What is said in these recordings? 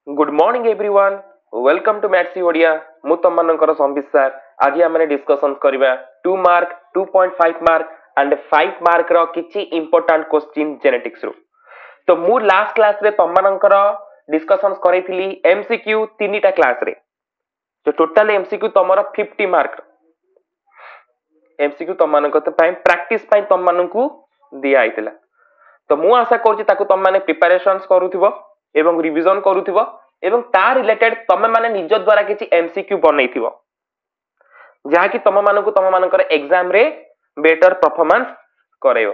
Good morning everyone welcome to maths Odia मु तुम मानकर संबित सर आज आम डिस्कसन करबा 2 मार्क 2.5 मार्क एंड 5 मार्क रो किछि इंपोर्टेंट क्वेश्चन जेनेटिक्स रो तो मु लास्ट क्लास रे तुम मानकर डिस्कशन करैथिली एमसीक्यू तीनटा क्लास रे तो टोटल एमसीक्यू तमरो 50 मार्क एमसीक्यू तुम मानक प्रैक्टिस पई तुम मानकू दिया आइतला तो मु आशा करछि ताकू तुम माने प्रिपरेशंस करूथिबो एवं रिवीजन करूथिबो एवं ता रिलेटेड तमे माने निज द्वारा किछि एमसीक्यू बनैथिबो जहा कि तुम मानकर एग्जाम रे बेटर परफॉर्मेंस करेयो।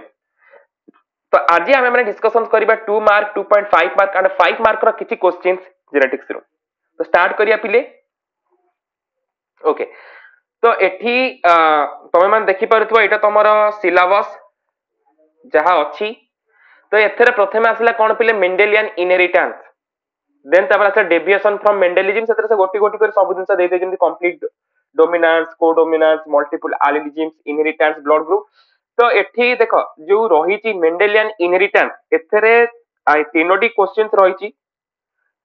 तो आज हम माने डिस्कशन करबा 2 मार्क 2.5 मार्क एंड 5 मार्क रो किछि क्वेश्चंस जेनेटिक्स रो तो स्टार्ट करिया पिले। ओके तो एठी तमे माने देखि पारुथबो एटा तमरो सिलेबस जहा अछि तो एथरे प्रथमे आसला कोन पिले मेंडेलियन इनहेरिटेंस देन तबरा आसला डेविएशन फ्रॉम मेंडेलिज्म सेतरे से गोटी गोटी कर सब दिन से देते जेमति complete dominance codominance multiple allelisms inheritance blood group तो एठी देखो जो रहिची मेंडेलियन इनहेरिटेंस एथरे आइ तीनोटी क्वेश्चंस रहिची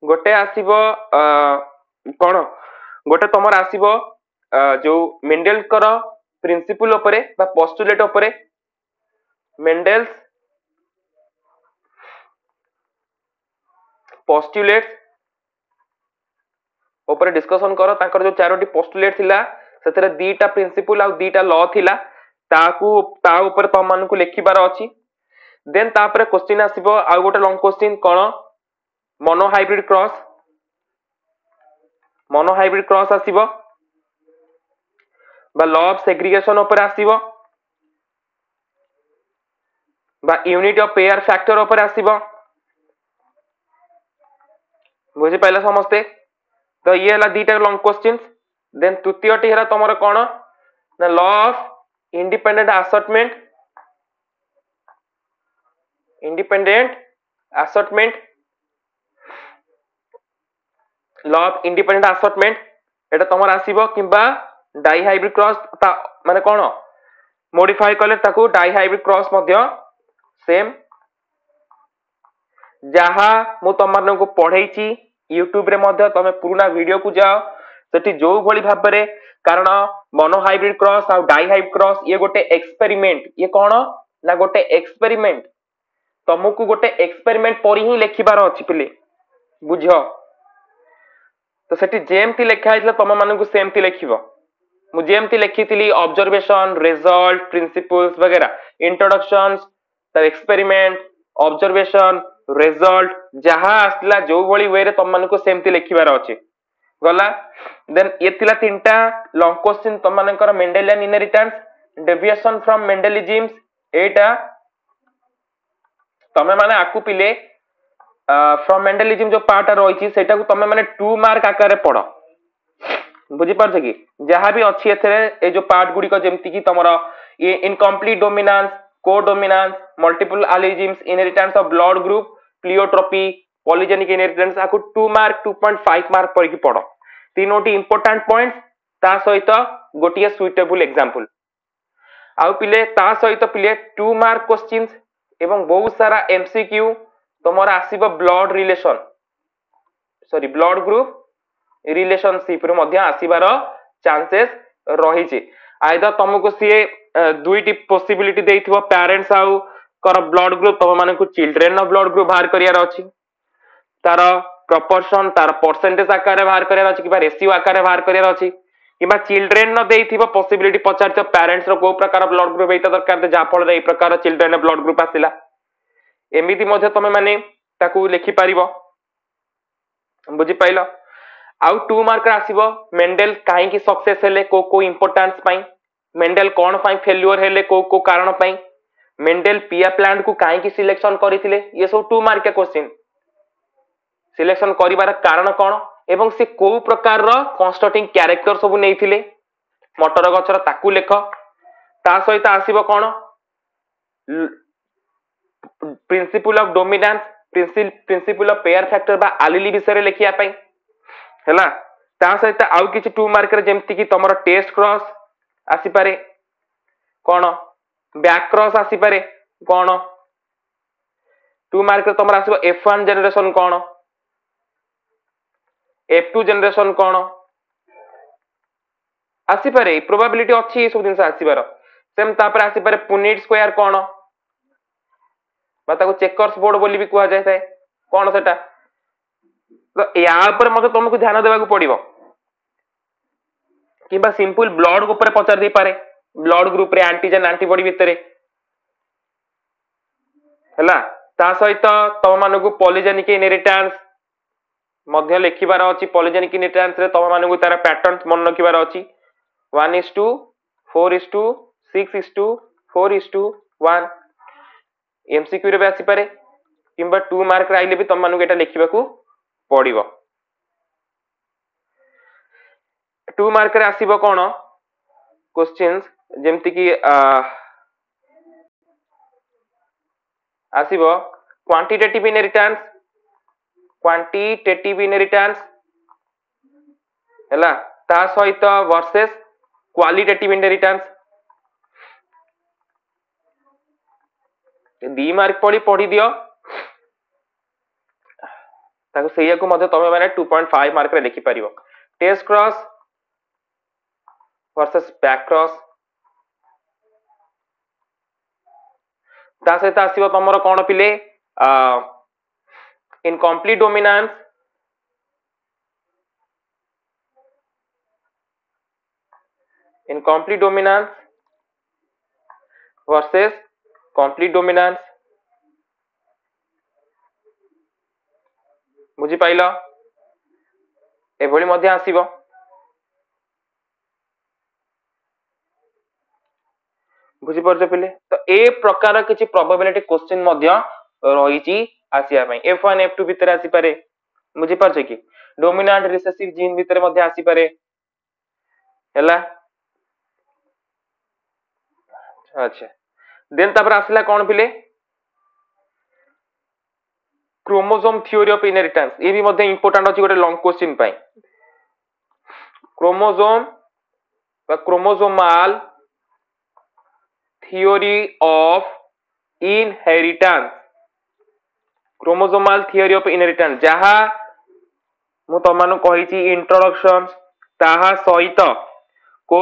गोटे आसीबो कोन गोटे तमर आसीबो जो मेंडेल कर प्रिंसिपल उपरे बा पोस्टुलेट उपरे मेंडेल्स पोस्टुलेट्स ऊपर डिस्कशन करो ताकर जो चारोटी पोस्टुलेट थिला सेतरे दीटा प्रिंसिपल आ दीटा लॉ थिला ताकू ता ऊपर तम मानकू लिखिबार अछि देन तापर क्वेश्चन आसीबो आ गोटे लॉन्ग क्वेश्चन कोन मोनो हाइब्रिड क्रॉस आसीबो बा लॉ ऑफ सेग्रीगेशन ऊपर आसीबो बा यूनिट ऑफ पेयर फैक्टर ऊपर आसीबो बुझि पाइला समस्ते तो ये हला दीटा लॉन्ग क्वेश्चंस देन तृतीयटी हरा तमरो कोन ना लॉ ऑफ इंडिपेंडेंट असर्टमेंट एटा तमर आसीबो किबा डाई हाइब्रिड क्रॉस माने कोन मॉडिफाई करले ताकू डाई हाइब्रिड क्रॉस मध्य सेम जहा मु तमन को पढैची यूट्यूब रे मध्य तमे पुराना वीडियो को जाओ सेठी जो भली भाबरे कारण मोनो हाइब्रिड क्रॉस और डाई हाइब्रिड क्रॉस ये गोटे एक्सपेरिमेंट ये कोन ना गोटे एक्सपेरिमेंट तुमको गोटे एक्सपेरिमेंट पर ही लिखिबार अछि पिले बुझो तो सेठी जेमती लिखा आइतला तम मानकू सेमती लिखिबो मु जेमती लिखितिली ऑब्जर्वेशन रिजल्ट प्रिंसिपल्स वगैरह introductions the experiment observation result जहा आसला जो भली वे रे तम मानकू सेमती लिखिबार अछि गला देन ये थिला तीनटा लॉन्ग क्वेश्चन तम मानकर मेंडेलियन इनहेरिटेंस डेविएशन फ्रॉम मेंडेलिज्म्स एटा तमे माने आकू पिले फ्रॉम मेंडेलिज्म जो पार्ट रहिछि सेटा को तमे माने 2 मार्क आकार रे पढो बुझी पारछ कि जहा भी अछि एथरे ए जो पार्ट गुडी को जेमति कि तमरो ये incomplete dominance codominance multiple allelisms inheritance of blood group pleiotropy polygenic inheritance आकू 2 मार्क 2.5 मार्क पर कि पढो तीनोटी इंपोर्टेंट पॉइंट्स ता सहित गोटिया सुइटेबल एग्जांपल आउ पिले ता सहित पिले 2 मार्क क्वेश्चंस एवं बहुत सारा एमसीक्यू तमरा आसीबो ब्लड ग्रुप रिलेशनशिप रो मध्य आसीबार चांसेस रहिछि आइदर तुमको सी दुईटी पॉसिबिलिटी देइथिबो पेरेंट्स आउ कर ब्लड ग्रुप तम माने को चिल्ड्रेन नो ब्लड ग्रुप बाहर करियार अछि तार प्रोपोर्शन तार परसेंटेज आकार रे बाहर करियार अछि किबा रेशियो आकार रे बाहर करियार अछि किबा चिल्ड्रेन नो देइथिबो पॉसिबिलिटी पचार तो पेरेंट्स रो को प्रकार ब्लड ग्रुप एटा दरकार जा फल रे ए प्रकार चिल्ड्रेन ब्लड ग्रुप आसिला एमिति मध्य तमे माने ताकू लिखि पारिबो बुझी पाइलो आउ 2 मार्क आसीबो मेंडेल काहे की सक्सेस हेले को इंपोर्टेंस पई मेंडेल कोन पई फेल्युअर हेले को कारण पई मेंडेल पिया प्लांट को काहे की सिलेक्शन करिथिले ये सब 2 मार्क के क्वेश्चन सिलेक्शन करिवार कारण कोन एवं से को प्रकार रो कन्स्ट्रक्टिंग कैरेक्टर सब नेइथिले मटर गछर ताकू लेख ता सहित आसीबो कोन principle of dominance principle of pair factor बा एलिली विषय रे लेखिया पई हैला ता सहित आउ किछि 2 मार्क रे जेमति कि तमरो टेस्ट क्रॉस आसी पारे कोन बैक क्रॉस आसी पारे कोन 2 मार्क रे तमरा आसीबो F1 जनरेशन कोन F2 जनरेशन कौन आसीपारे प्रोबाबिलिटी अच्छी सब जिन आसीपार सेम तापर आसीपारे पुनीट स्क्वायर कौन चेकर्स बोर्ड बोली भी कह जाए कौन सेटा तो या ऊपर तुमको ध्यान देवाक पड़ो कि सिंपल ब्लड ऊपर पचार दे पारे ब्लड ग्रुप रे एंटीजन एंटीबॉडी भितर हैला ता सहित तुम मानक पॉलीजेनिक इनहेरिटेंस मध्य लिखिबार अछि पॉलीजेनिक इनहेरिटेंस रे तुम मानक तार पैटर्न मन रखिबार अछि 1:4:6:4:1 एमसीक्यू रे भी आसी पारे किंबा 2 मार्क रे आइले भी तुम मानक एटा लिखिबाकू पड़िबो 2 मार्क रे आसीबो कोन क्वेश्चंस जेमति कि आसीबो क्वांटिटेटिव इनहेरिटेंस हैला ता सहित वर्सेस क्वालिटेटिव इनहेरिटेंस 2 मार्क पढ़ी दियो ताको सेया को मधे तमे माने 2.5 मार्क रे लिखि परिबो test cross versus back cross ता सहित आसीबो तमरो कोन पिले incomplete dominance versus complete dominance बुझी पाइलो एभली मध्य आसीबो बुझी परछ पिले तो ए प्रकार किछि प्रोबेबिलिटी क्वेश्चन मध्य रहिछि आसिया पई F1 F2 भीतर आसी पारे बुझी परछ कि डोमिनेंट रिसेसिव जीन भीतर मध्य आसी पारे हैला अच्छा देन तापर आसला कोन पिले क्रोमोसोम थ्योरी ऑफ इनहेरिटेंस ये भी मध्य इंपोर्टेंट अछि गोटे लॉन्ग क्वेश्चन पई क्रोमोसोम बा chromosomal theory of inheritance chromosomal theory of inheritance जहा मु तमानु कहिछि इंट्रोडक्शन ताहा सहित को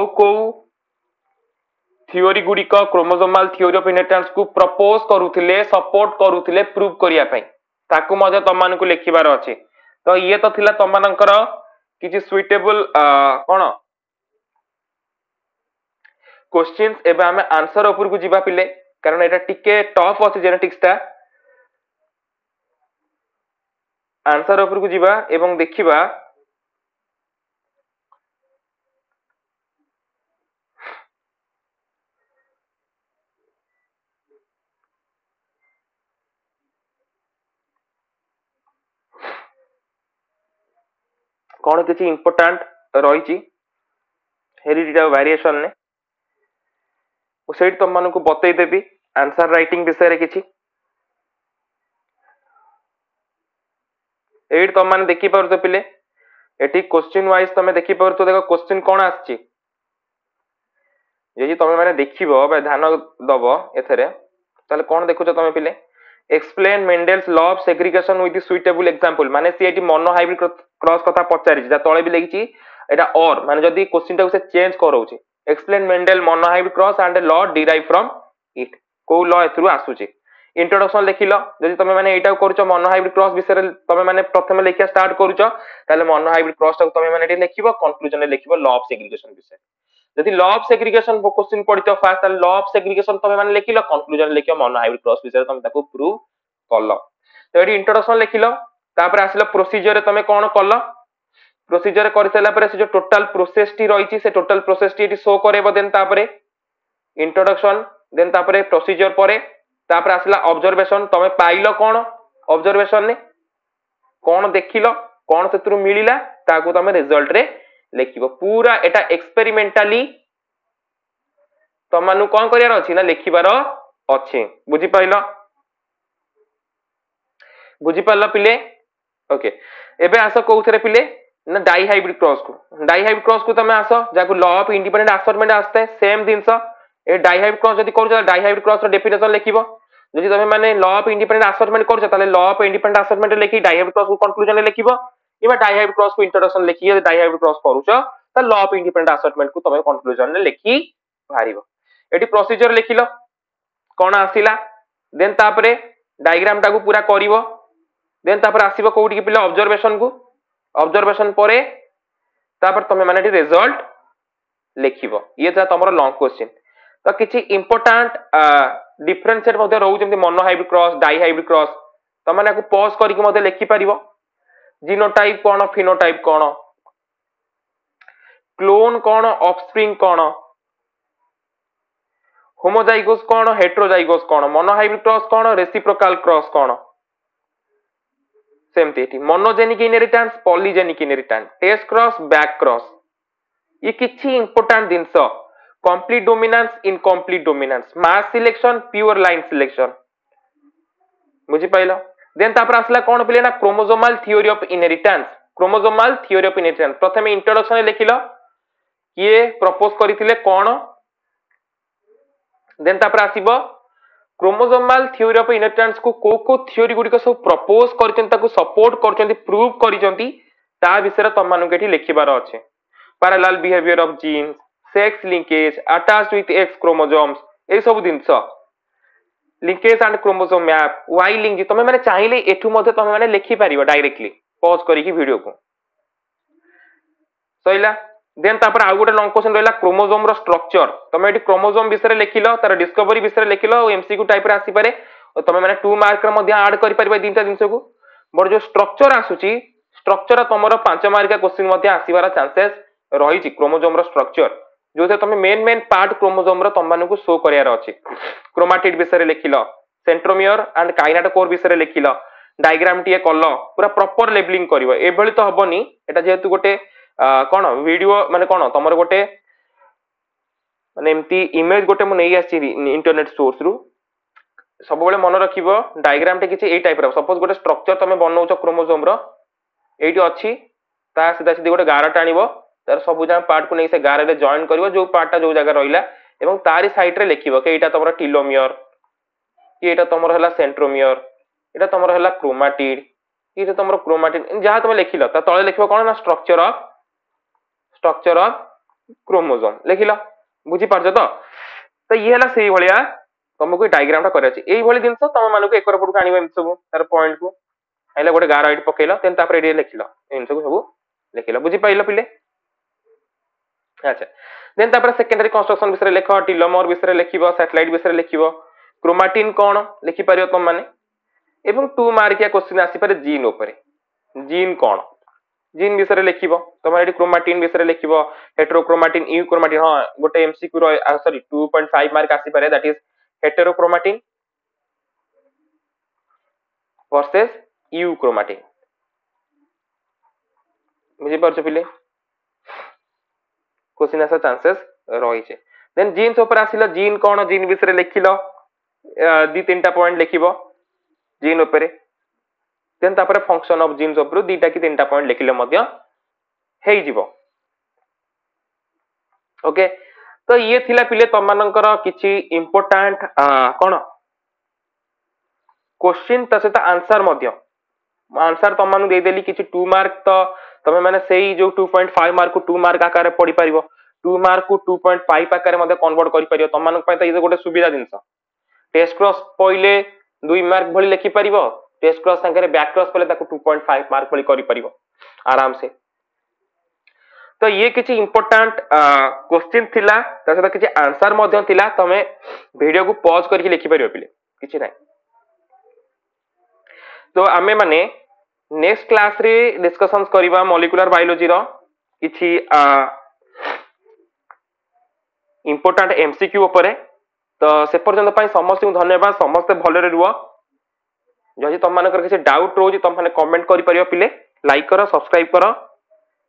थ्योरी गुडी को क्रोमोसोमाल थ्योरी ऑफ इनहेरिटेंस को प्रपोज करूथिले सपोर्ट करूथिले प्रूव करिया पई ताकू मजे तमानकु लिखिबार अछि तो ये तो थिला तमानकर किछि सुइटेबल कोन क्वेश्चंस एबे हमें आंसर ऊपर को जिबा पिले कारण एटा टिके टफ अछि जेनेटिक्स ता आंसर ऊपर को जिबा एवं देखिबा कौन किसी इंपोर्टेंट रही हेरिडिटी वेरिएशन ने तुम मान को बतई देवी आंसर राइटिंग विषय किसी एट तुम मैंने देखी पार पिले एटी क्वेश्चन वाइज तुम देखी पार देखो क्वेश्चन कौन आछि तुम मैंने देखिबो बा ध्यान दब एथरे ताले कौन देखुछ तुम पिले explain Mendel's law of segregation with suitable example माने सी एटी मोनो हाइब्रिड क्रॉस कथा पचारि जा तळे भी लिखिछि एटा और माने जदी क्वेश्चन टा से चेंज करौछि explain Mendel monohybrid cross and law derive from it को लॉ एथरु आसुछि इंट्रोडक्शन लिखिलो जदी तमे माने एटा करूछ मोनो हाइब्रिड क्रॉस विषय तमे माने प्रथम लिखिया स्टार्ट करूछ ताले मोनो हाइब्रिड क्रॉस टा तमे माने लिखिबो कंक्लूजन लिखिबो लॉ ऑफ सेग्रीगेशन विषय जदी लॉ ऑफ सेग्रीगेशन क्वेश्चन पढितो फास्ट ताले लॉ ऑफ सेग्रीगेशन तमे माने लिखिलो कंक्लूजन लिखियो मोनो हाइब्रिड क्रॉस विषय तमे ताको प्रूव कलो तो एटी इंट्रोडक्शन लिखिलो तापर आसिलो प्रोसीजर रे तमे कोन कलो प्रोसीजर कर सला परे से जो टोटल प्रोसेस टी रहिछि से टोटल प्रोसेस टी शो करेबो देन तापरे इंट्रोडक्शन देन तापरे प्रोसीजर परे तापर आसला ऑब्जर्वेशन तमे पाइलो कोन ऑब्जर्वेशन ने कोन देखिलो कोन सेतरु मिलिला ताको तमे रिजल्ट रे लिखिबो पूरा एटा एक्सपेरिमेंटली तमानु कोन करियार अछि ना लिखिबार अछि बुझि पाइलो बुझि पाइलो पिले ओके एबे आसो कोउथरे पिले ना डाई हाइब्रिड क्रॉस को तमे आसो जाको लॉ ऑफ इंडिपेंडेंट असॉर्टमेंट आस्ते सेम दिनस ए डाई हाइब्रिड क्रॉस जदी करू डाई हाइब्रिड क्रॉस रो डेफिनेशन लिखिबो जदी तमे माने लॉ ऑफ इंडिपेंडेंट असॉर्टमेंट करू ताले लॉ ऑफ इंडिपेंडेंट असॉर्टमेंट लिखि डाई हाइब्रिड क्रॉस को कंक्लूजन लिखिबो किबा डाइहाइब्रिड क्रॉस को इंट्रोडक्शन लिखि डाइहाइब्रिड क्रॉस करूछ त लॉ ऑफ इंडिपेंडेंट असेटमेंट को तमे कंक्लूजन रे लिखि भारिबो एटी प्रोसीजर लिखिलो कोन आसीला देन तापरे डायग्राम टाको पूरा करिवो देन तापर आसीबो कोउटी कि पिला ऑब्जर्वेशन परे तापर तमे माने रिजल्ट लिखिबो ये जा तमरो लॉन्ग क्वेश्चन तो किछि इंपोर्टेंट डिफरेंशिएट मध्ये रहउ जेमति monohybrid cross dihybrid cross त माने को पॉज करिक मध्ये लिखि परिबो जीनोटाइप कोन फिनोटाइप कोन क्लोन कोन ऑफस्प्रिंग कोन होमोजाइगोस कोन हेटेरोजाइगोस कोन मोनो हाइब्रिड क्रॉस कोन रेसिप्रोकल क्रॉस कोन सेमति एठी monogenic inheritance polygenic inheritance test cross back cross ये किछि इंपोर्टेंट दिनस complete dominance incomplete dominance mass selection pure line selection बुझी पाइलो देन तापर आसला कोन पिले ना क्रोमोसोमल थ्योरी ऑफ इनहेरिटेंस प्रथमे इंट्रोडक्शन लिखिलो ये प्रपोज करिथिले कोन देन तापर आसीबो क्रोमोसोमल थ्योरी ऑफ इनहेरिटेंस को थ्योरी गुडी को सब प्रपोज करचन ताको सपोर्ट करचंती प्रूव करचंती ता विषय तम मानु केठी लिखिबार अछि parallel behaviour of genes sex linkage attached with X chromosomes ए सब दिनस linkage and chromosome map Y link तमे माने चाहिले एठु मध्ये तमे माने लिखि परिबो डायरेक्टली पॉज करिकि वीडियो को सइला देन तापर आ गोटे लॉन्ग क्वेश्चन रहला क्रोमोसोम रो स्ट्रक्चर तमे एठी क्रोमोसोम विषय लिखिलो तार डिस्कवरी विषय लिखिलो एमसीक्यू टाइप रे आसी पारे तमे माने 2 मार्क रे मध्ये ऐड करि परिबो तीनटा दिनस को बड जो स्ट्रक्चर आसुची स्ट्रक्चर तमरो 5 मार्क क्वेश्चन मध्ये आसीबार चांसेस रही क्रोमोसोम रो स्ट्रक्चर जो तुम मेन पार्ट क्रोमोसोम रो तम को शो करियार अछि क्रोमाटिड विषय लिखिलो सेंट्रोमियर एंड काइनेटोकोर विषय लिखिलो डायग्राम टीए कलो पूरा प्रॉपर लेबलिंग करिवो एभली तो हबनी एटा जेहेतु गोटे कोन वीडियो माने कोन तमरो गोटे माने एम्ति इमेज गोटे मु नै आछि इंटरनेट सोर्स रु सब बेले मन रखिबो डायग्राम टे किछि ए टाइप रो सपोज गोटे स्ट्रक्चर तमे बनौछ क्रोमोसोम रो एठी अछि ता सीधा सीधी गोटे गारा टाणिबो तार सब जन पार्ट को नै से गारा रे जॉइन करिवो जो पार्ट ता जो जगह रहिला एवं तारी साइड रे लिखिबो कि एटा तमरो टेलोमियर कि एटा तमरो हला सेंट्रोमियर एटा तमरो हला क्रोमाटिड कि एटा तमरो क्रोमाटिड जहां तमे लिखिलो ता तळे लिखिबो कोन ना स्ट्रक्चर ऑफ क्रोमोसोम लिखिलो बुझी पारछ तो ये हला सेही भलिया तुमको डायग्राम टा करे अछि एही भली दिनस तम मानको एकर पट को आनिबो एम सब तार पॉइंट को आइला गोटे गारा एट पकेलो तेन तापर एडी लिखिलो एम सब लिखिलो बुझी पाइलो पिले अच्छा देन तापर सेकेंडरी कंस्ट्रक्शन विषय लेख टेलोमर विषय लिखिबो सैटेलाइट विषय लिखिबो क्रोमाटिन कोन लिखि पारियो तुम माने एवं 2 मार्क या क्वेश्चन आसी पारे जीन ऊपर जीन कोन जीन विषय लिखिबो तुम एडी क्रोमाटिन विषय लिखिबो हेटेरोक्रोमाटिन यूक्रोमाटिन हां गोटे एमसीक्यू रो सॉरी 2.5 मार्क आसी पारे दैट इज हेटेरोक्रोमाटिन वर्सेस यूक्रोमाटिन बुझी पारछ पिले क्वेश्चन आसा चांसेस रही छे देन जीन्स ऊपर आसिलो जीन कोन जीन विषय लिखिलो दी तीनटा पॉइंट लिखिबो जीन ऊपर देन तापर फंक्शन ऑफ जीन्स ऊपर दीटा की तीनटा पॉइंट लिखिले मध्य हेई जीवो ओके तो ये थिला पिले तमानकर किछि इंपोर्टेंट कोन क्वेश्चन तसेत आंसर मध्य आंसर तमानु दे देली किछि 2 मार्क तो तमे माने सेही जो 2.5 मार्क को 2 मार्क आकार रे पढी परिबो 2 मार्क को 2.5 आकार रे मध्ये कन्वर्ट करि परिबो तमानक पय त ये गोटे सुविधा दिनस टेस्ट क्रॉस पहिले 2 मार्क भली लिखि परिबो टेस्ट क्रॉस संगे बैक क्रॉस पहिले ताको 2.5 मार्क भली करि परिबो आराम से तो ये किछि इंपोर्टेंट क्वेश्चन थिला तसेत किछि आंसर मध्ये थिला तमे वीडियो को पॉज करके लिखि परिबो पिले किछि नै तो आमे माने नेक्स्ट क्लास रे डिस्कशंस करिबा मॉलिक्यूलर बायोलॉजी रो किछि इंपोर्टेंट एमसीक्यू ऊपर तो से पर्यंत पई समस्त को धन्यवाद समस्त भले रे रुओ जदि तुम मानकर किछि डाउट रोज तुम माने कमेंट करि परियो पिले लाइक करो सब्सक्राइब करो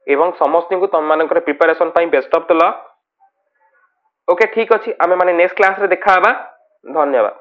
एवं समस्त को तुम मानकर प्रिपरेशन पई best of the luck okay ठीक अछि आमे माने नेक्स्ट क्लास रे देखा हबा धन्यवाद।